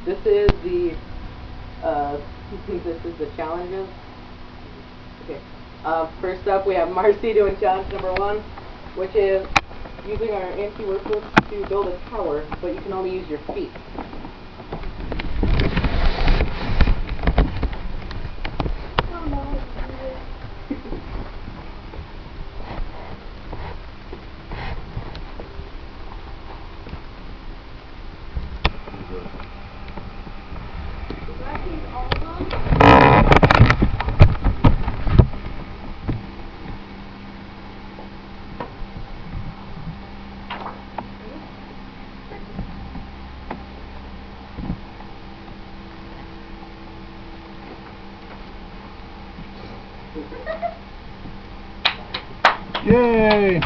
This is the this is the challenges. Okay. First up, we have Marcy doing challenge number 1, which is using our anti-workbooks to build a tower, but you can only use your feet. Yay!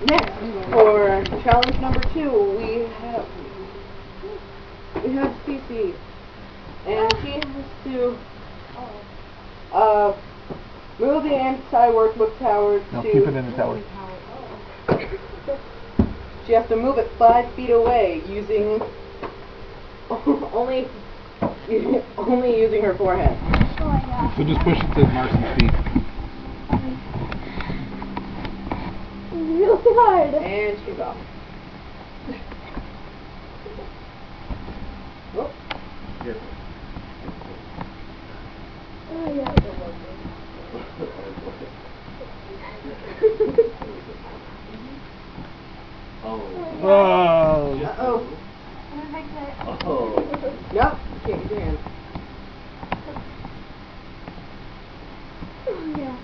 Next, for challenge number 2, we have Cece, and she has to move the anti-workbook tower No, to. keep it in the tower. She has to move it 5 feet away using only using her forehead. So just push it to Marcy's feet. Really hard. And she's off. Whoop. Here. Oh, yeah. Oh. Oh. Uh-oh. Oh. Nope, you can't get your hands. Oh, yeah.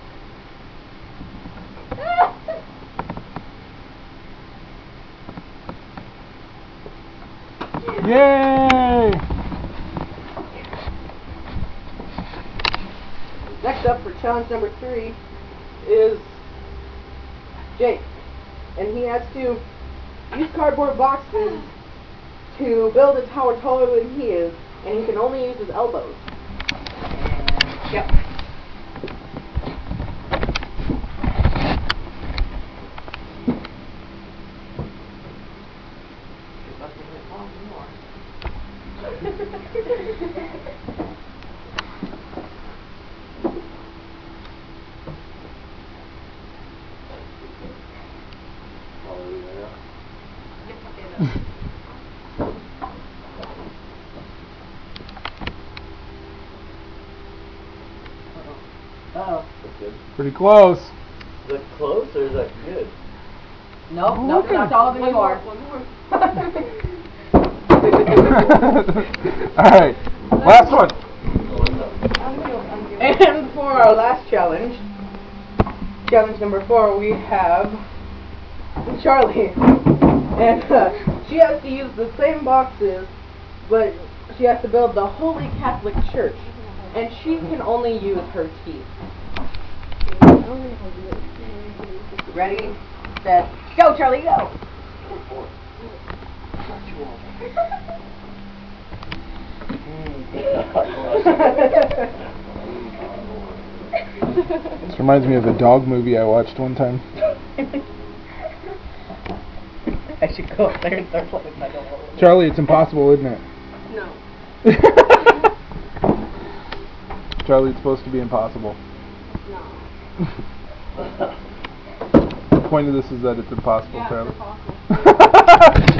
Yay! Next up for challenge number 3 is Jake, and he has to use cardboard boxes to build a tower taller than he is, and he can only use his elbows. And, yep. Uh-oh. That's good. Pretty close. Is that close or is that good? Nope, nope, not all of it anymore. Alright, last one. And for our last challenge, challenge number 4, we have Charlie. And she has to use the same boxes, but she has to build the Holy Catholic Church. And she can only use her teeth. Ready, set, go, Charlie, go! This reminds me of a dog movie I watched one time. I should go up there and start playing my dog. Charlie, it's impossible, isn't it? No. Charlie, it's supposed to be impossible. No. The point of this is that it's impossible, Yeah, Charlie. it's impossible.